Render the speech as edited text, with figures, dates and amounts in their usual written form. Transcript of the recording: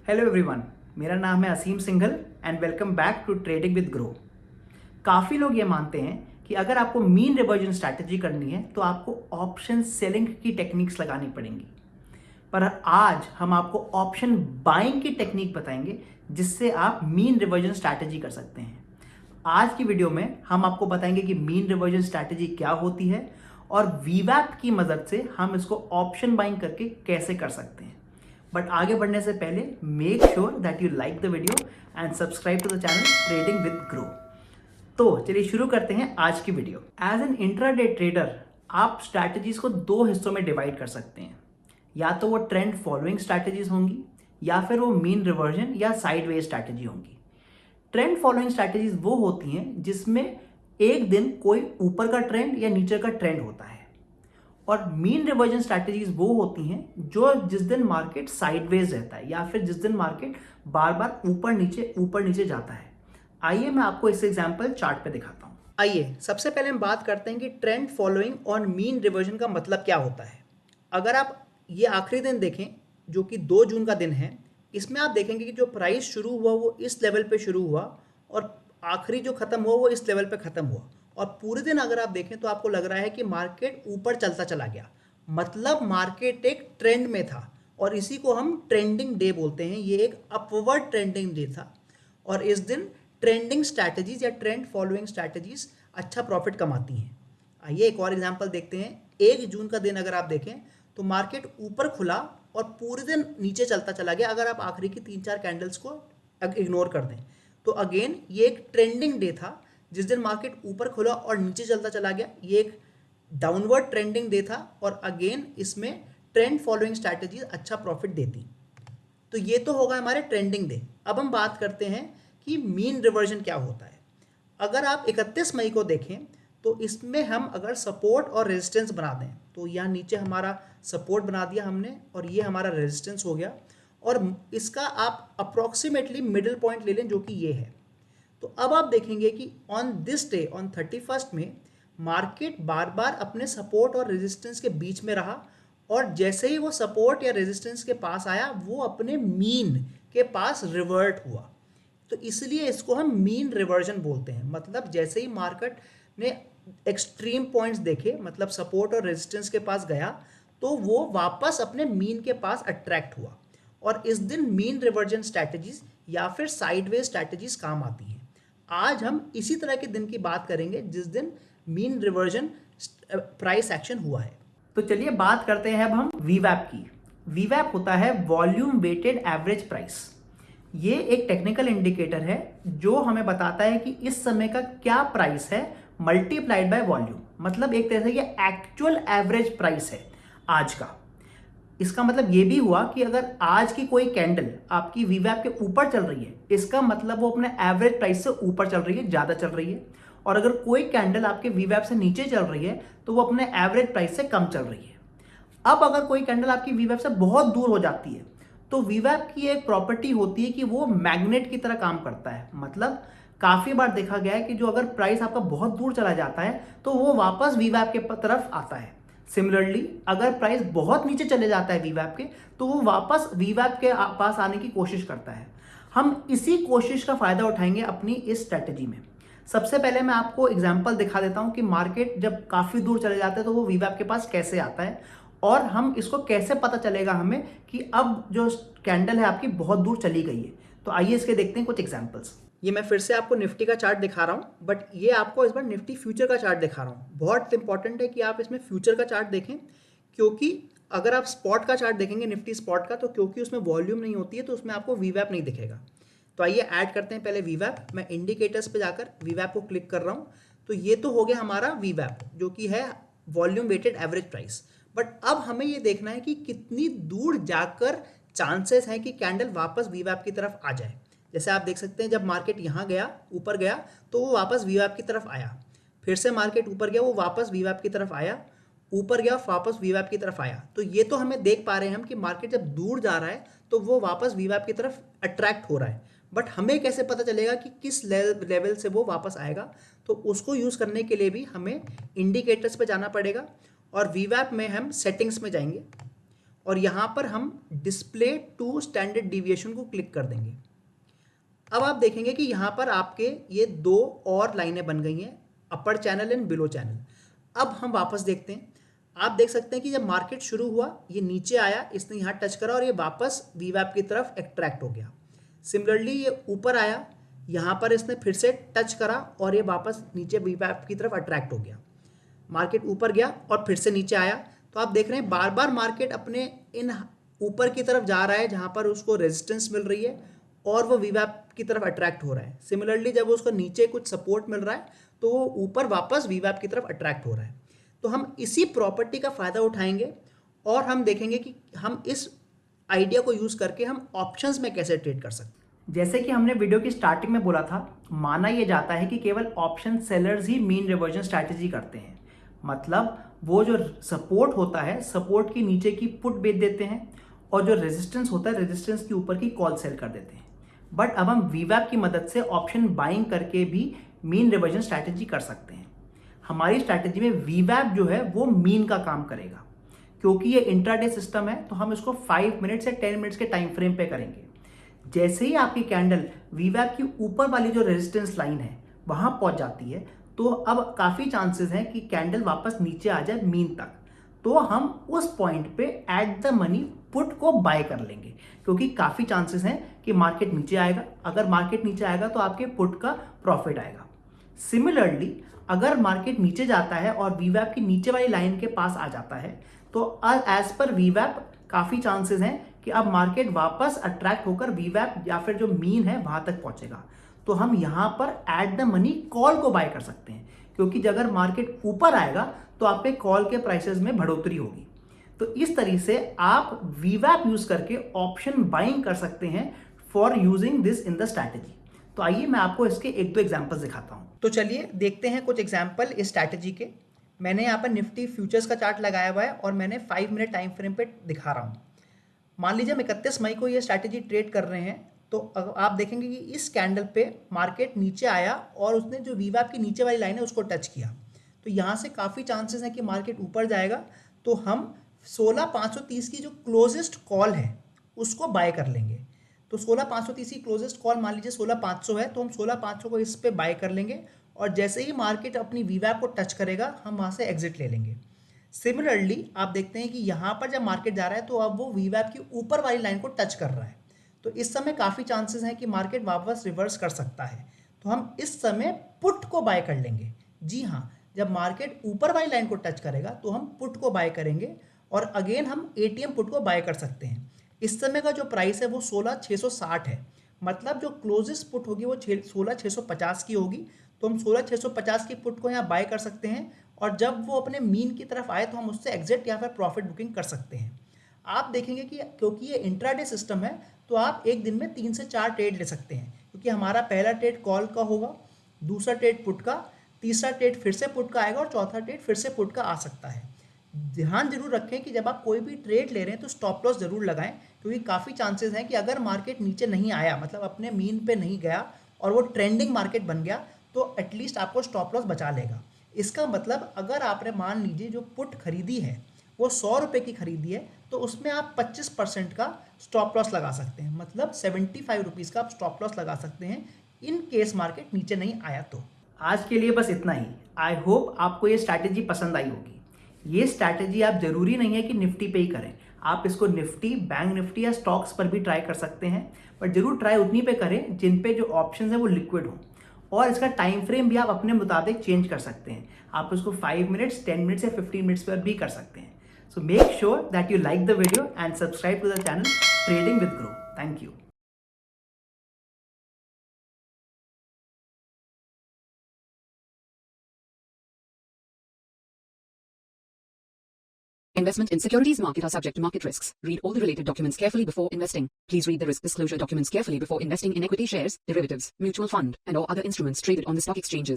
Hello everyone, मेरा नाम है Aseem Singhal and welcome back to trading with Groww. काफ़ी लोग ये मानते हैं कि अगर आपको मीन रिवर्जन स्ट्रैटेजी करनी है तो आपको ऑप्शन सेलिंग की टेक्निक्स लगानी पड़ेंगी, पर आज हम आपको ऑप्शन बाइंग की टेक्निक बताएंगे जिससे आप मीन रिवर्जन स्ट्रैटेजी कर सकते हैं। आज की वीडियो में हम आपको बताएंगे कि मीन रिवर्जन स्ट्रैटेजी क्या होती है और वीवैप की मदद से हम इसको ऑप्शन बाइंग करके कैसे कर सकते हैं। बट आगे बढ़ने से पहले make sure that you like the video and subscribe to the channel trading with Groww. तो चलिए शुरू करते हैं आज की video. As an intraday trader आप स्ट्रैटेजीज को दो हिस्सों में डिवाइड कर सकते हैं, या तो वो ट्रेंड फॉलोइंग स्ट्रैटेजीज होंगी या फिर वो मीन रिवर्जन या साइडवेज स्ट्रैटेजी होंगी। ट्रेंड फॉलोइंग स्ट्रैटेजीज वो होती हैं जिसमें एक दिन कोई ऊपर का ट्रेंड या नीचे का ट्रेंड होता है, और मीन रिवर्जन स्ट्रैटेजीज वो होती हैं जो जिस दिन मार्केट साइडवेज रहता है या फिर जिस दिन मार्केट बार बार ऊपर नीचे जाता है। आइए मैं आपको इस एग्जांपल चार्ट पे दिखाता हूं। आइए सबसे पहले हम बात करते हैं कि ट्रेंड फॉलोइंग और मीन रिवर्जन का मतलब क्या होता है। अगर आप ये आखिरी दिन देखें जो कि 2 जून का दिन है, इसमें आप देखेंगे कि जो प्राइस शुरू हुआ वो इस लेवल पे शुरू हुआ और आखिरी जो खत्म हुआ वो इस लेवल पे खत्म हुआ, और पूरे दिन अगर आप देखें तो आपको लग रहा है कि मार्केट ऊपर चलता चला गया, मतलब मार्केट एक ट्रेंड में था, और इसी को हम ट्रेंडिंग डे बोलते हैं। ये एक अपवर्ड ट्रेंडिंग डे था और इस दिन ट्रेंडिंग स्ट्रैटेजीज या ट्रेंड फॉलोइंग स्ट्रैटेजीज अच्छा प्रॉफिट कमाती हैं। आइए एक और एग्जांपल देखते हैं। 1 जून का दिन अगर आप देखें तो मार्केट ऊपर खुला और पूरे दिन नीचे चलता चला गया। अगर आप आखिरी की 3-4 कैंडल्स को इग्नोर कर दें तो अगेन ये एक ट्रेंडिंग डे था जिस दिन मार्केट ऊपर खुला और नीचे चलता चला गया। ये एक डाउनवर्ड ट्रेंडिंग डे था और अगेन इसमें ट्रेंड फॉलोइंग स्ट्रैटेजीज अच्छा प्रॉफिट देती। तो ये तो होगा हमारे ट्रेंडिंग डे। अब हम बात करते हैं कि मीन रिवर्जन क्या होता है। अगर आप 31 मई को देखें तो इसमें हम अगर सपोर्ट और रेजिस्टेंस बना दें तो यहाँ नीचे हमारा सपोर्ट बना दिया हमने और ये हमारा रेजिस्टेंस हो गया, और इसका आप अप्रॉक्सीमेटली मिडिल पॉइंट ले लें जो कि ये है। तो अब आप देखेंगे कि ऑन दिस डे ऑन 31 में मार्केट बार बार अपने सपोर्ट और रेजिस्टेंस के बीच में रहा, और जैसे ही वो सपोर्ट या रेजिस्टेंस के पास आया वो अपने मीन के पास रिवर्ट हुआ। तो इसलिए इसको हम मीन रिवर्जन बोलते हैं। मतलब जैसे ही मार्केट ने एक्सट्रीम पॉइंट्स देखे, मतलब सपोर्ट और रेजिस्टेंस के पास गया, तो वो वापस अपने मीन के पास अट्रैक्ट हुआ, और इस दिन मीन रिवर्जन स्ट्रैटेजीज या फिर साइडवेज स्ट्रैटेजीज काम आती हैं। आज हम इसी तरह के दिन की बात करेंगे जिस दिन मीन रिवर्जन प्राइस एक्शन हुआ है। तो चलिए बात करते हैं अब हम वीवैप की। वीवैप होता है वॉल्यूम वेटेड एवरेज प्राइस। ये एक टेक्निकल इंडिकेटर है जो हमें बताता है कि इस समय का क्या प्राइस है मल्टीप्लाइड बाय वॉल्यूम, मतलब एक तरह से ये एक्चुअल एवरेज प्राइस है आज का। इसका मतलब ये भी हुआ कि अगर आज की कोई कैंडल आपकी वीवैप के ऊपर चल रही है, इसका मतलब वो अपने एवरेज प्राइस से ऊपर चल रही है, ज्यादा चल रही है। और अगर कोई कैंडल आपके वीवैप से नीचे चल रही है तो वो अपने एवरेज प्राइस से कम चल रही है। अब अगर कोई कैंडल आपकी वीवैप से बहुत दूर हो जाती है तो वीवैप की एक प्रॉपर्टी होती है कि वो मैग्नेट की तरह काम करता है। मतलब काफी बार देखा गया है कि जो अगर प्राइस आपका बहुत दूर चला जाता है तो वो वापस वीवैप के तरफ आता है। सिमिलरली अगर प्राइस बहुत नीचे चले जाता है वीवैप के तो वो वापस वीवैप के पास आने की कोशिश करता है। हम इसी कोशिश का फायदा उठाएंगे अपनी इस स्ट्रैटेजी में। सबसे पहले मैं आपको एग्जांपल दिखा देता हूं कि मार्केट जब काफी दूर चले जाते हैं तो वो वीवैप के पास कैसे आता है, और हम इसको कैसे पता चलेगा हमें कि अब जो कैंडल है आपकी बहुत दूर चली गई है। तो आइए इसके देखते हैं कुछ एग्जांपल्स। ये मैं फिर से आपको निफ्टी का चार्ट दिखा रहा हूँ, बट ये आपको इस बार निफ्टी फ्यूचर का चार्ट दिखा रहा हूँ। बहुत इंपॉर्टेंट है कि आप इसमें फ्यूचर का चार्ट देखें, क्योंकि अगर आप स्पॉट का चार्ट देखेंगे निफ्टी स्पॉट का, तो क्योंकि उसमें वॉल्यूम नहीं होती है तो उसमें आपको वीवैप नहीं दिखेगा। तो आइए ऐड करते हैं पहले वीवैप। मैं इंडिकेटर्स पे जाकर वीवैप को क्लिक कर रहा हूँ। तो ये तो हो गया हमारा वीवैप जो कि है volume weighted average price. But अब हमें ये देखना है कि कितनी दूर जाकर चांसेस हैं कि कैंडल वापस वीवैप की तरफ आ जाए। जैसे आप देख सकते हैं जब मार्केट यहाँ गया, ऊपर गया, तो वो वापस वीवैप की तरफ आया। फिर से मार्केट ऊपर गया, वो वापस वीवैप की तरफ आया, ऊपर गया, वापस वीवैप की तरफ आया। तो ये तो हमें देख पा रहे हैं हम कि मार्केट जब दूर जा रहा है तो वो वापस वीवैप की तरफ अट्रैक्ट हो रहा है। बट हमें कैसे पता चलेगा कि किस लेवल से वो वापस आएगा? तो उसको यूज़ करने के लिए भी हमें इंडिकेटर्स पे जाना पड़ेगा, और वीवैप में हम सेटिंग्स में जाएंगे और यहाँ पर हम डिस्प्ले टू स्टैंडर्ड डिविएशन को क्लिक कर देंगे। अब आप देखेंगे कि यहाँ पर आपके ये दो और लाइनें बन गई हैं, अपर चैनल एंड बिलो चैनल। अब हम वापस देखते हैं, आप देख सकते हैं कि जब मार्केट शुरू हुआ ये नीचे आया, इसने यहाँ टच करा और ये वापस वीवैप की तरफ अट्रैक्ट हो गया। सिमिलरली ये ऊपर आया, यहाँ पर इसने फिर से टच करा और ये वापस नीचे वीवैप की तरफ अट्रैक्ट हो गया। मार्केट ऊपर गया और फिर से नीचे आया। तो आप देख रहे हैं बार बार मार्केट अपने इन ऊपर की तरफ जा रहा है जहाँ पर उसको रेजिस्टेंस मिल रही है और वो वीवैप की तरफ अट्रैक्ट हो रहा है। सिमिलरली जब उसको नीचे कुछ सपोर्ट मिल रहा है तो वो ऊपर वापस वीवैप की तरफ अट्रैक्ट हो रहा है। तो हम इसी प्रॉपर्टी का फ़ायदा उठाएंगे और हम देखेंगे कि हम इस आइडिया को यूज़ करके हम ऑप्शंस में कैसे ट्रेड कर सकते हैं। जैसे कि हमने वीडियो की स्टार्टिंग में बोला था, माना यह जाता है कि केवल ऑप्शन सेलर्स ही मीन रिवर्जन स्ट्रैटेजी करते हैं। मतलब वो जो सपोर्ट होता है, सपोर्ट की नीचे की पुट बेच देते हैं और जो रेजिस्टेंस होता है, रेजिस्टेंस के ऊपर की कॉल सेल कर देते हैं। बट अब हम वीवैप की मदद से ऑप्शन बाइंग करके भी मीन रिवर्जन स्ट्रैटेजी कर सकते हैं। हमारी स्ट्रैटेजी में वीवैप जो है वो मीन का काम करेगा। क्योंकि ये इंट्राडे सिस्टम है तो हम इसको 5 मिनट्स या 10 मिनट्स के टाइम फ्रेम पे करेंगे। जैसे ही आपकी कैंडल वीवैप की ऊपर वाली जो रेजिस्टेंस लाइन है वहां पहुंच जाती है तो अब काफ़ी चांसेस हैं कि कैंडल वापस नीचे आ जाए मीन तक। तो हम उस पॉइंट पे एट द मनी पुट को बाय कर लेंगे, क्योंकि काफ़ी चांसेस हैं कि मार्केट नीचे आएगा। अगर मार्केट नीचे आएगा तो आपके पुट का प्रॉफिट आएगा। सिमिलरली अगर मार्केट नीचे जाता है और वीवैप की नीचे वाली लाइन के पास आ जाता है तो एज पर वीवैप काफ़ी चांसेस हैं कि अब मार्केट वापस अट्रैक्ट होकर वीवैप या फिर जो मीन है वहां तक पहुंचेगा। तो हम यहां पर एट द मनी कॉल को बाय कर सकते हैं, क्योंकि अगर मार्केट ऊपर आएगा तो आपके कॉल के प्राइसेस में बढ़ोतरी होगी। तो इस तरीके से आप वीवैप यूज करके ऑप्शन बाइंग कर सकते हैं for using this in the strategy. तो आइए मैं आपको इसके 1-2 एग्जांपल्स दिखाता हूं। तो चलिए देखते हैं कुछ एग्जांपल इस स्ट्रैटेजी के। मैंने यहाँ पर निफ्टी फ्यूचर्स का चार्ट लगाया हुआ है और मैंने 5 मिनट टाइम फ्रेम पे दिखा रहा हूँ। मान लीजिए हम 31 मई को ये स्ट्रैटेजी ट्रेड कर रहे हैं तो आप देखेंगे कि इस कैंडल पे मार्केट नीचे आया और उसने जो वीवैप की नीचे वाली लाइन है उसको टच किया। तो यहाँ से काफ़ी चांसेस हैं कि मार्केट ऊपर जाएगा। तो हम 16,530 की जो क्लोजेस्ट कॉल है उसको बाय कर लेंगे। तो 16,530 की क्लोजेस्ट कॉल मान लीजिए 16,500 है तो हम 16,500 को इस पे बाय कर लेंगे और जैसे ही मार्केट अपनी वीवैप को टच करेगा हम वहाँ से एग्जिट ले लेंगे। सिमिलरली आप देखते हैं कि यहाँ पर जब मार्केट जा रहा है तो अब वो वीवैप की ऊपर वाली लाइन को टच कर रहा है। तो इस समय काफ़ी चांसेस हैं कि मार्केट वापस रिवर्स कर सकता है। तो हम इस समय पुट को बाय कर लेंगे। जी हाँ, जब मार्केट ऊपर वाली लाइन को टच करेगा तो हम पुट को बाय करेंगे और अगेन हम एटीएम पुट को बाय कर सकते हैं। इस समय का जो प्राइस है वो 16,660 है। मतलब जो क्लोजेस्ट पुट होगी वो 16,650 की होगी। तो हम 16,650 की पुट को यहाँ बाय कर सकते हैं और जब वो अपने मीन की तरफ आए तो हम उससे एग्जिट या फिर प्रॉफिट बुकिंग कर सकते हैं। आप देखेंगे कि क्योंकि ये इंट्राडे सिस्टम है तो आप एक दिन में 3 से 4 ट्रेड ले सकते हैं, क्योंकि हमारा पहला ट्रेड कॉल का होगा, दूसरा ट्रेड पुट का, तीसरा ट्रेड फिर से पुट का आएगा और चौथा ट्रेड फिर से पुट का आ सकता है। ध्यान जरूर रखें कि जब आप कोई भी ट्रेड ले रहे हैं तो स्टॉप लॉस जरूर लगाएं, क्योंकि काफ़ी चांसेस हैं कि अगर मार्केट नीचे नहीं आया, मतलब अपने मीन पे नहीं गया और वो ट्रेंडिंग मार्केट बन गया तो एटलीस्ट आपको स्टॉप लॉस बचा लेगा। इसका मतलब अगर आपने मान लीजिए जो पुट खरीदी है वो 100 रुपये की खरीदी है तो उसमें आप 25% का स्टॉप लॉस लगा सकते हैं। मतलब 75 रुपीज़ का आप स्टॉप लॉस लगा सकते हैं इन केस मार्केट नीचे नहीं आया तो। आज के लिए बस इतना ही। आई होप आपको ये स्ट्रैटेजी पसंद आई होगी। ये स्ट्रैटेजी आप जरूरी नहीं है कि निफ्टी पे ही करें, आप इसको निफ्टी, बैंक निफ्टी या स्टॉक्स पर भी ट्राई कर सकते हैं, बट जरूर ट्राई उतनी पे करें जिन पे जो ऑप्शन है वो लिक्विड हो। और इसका टाइम फ्रेम भी आप अपने मुताबिक चेंज कर सकते हैं। आप उसको 5 मिनट्स, 10 मिनट्स या 15 मिनट्स पर भी कर सकते हैं। So make sure that you like the video and subscribe to the channel Trading with Grow. Thank you. Investment in securities market are subject to market risks. Read all the related documents carefully before investing. Please read the risk disclosure documents carefully before investing in equity shares, derivatives, mutual fund, and or other instruments traded on the stock exchanges.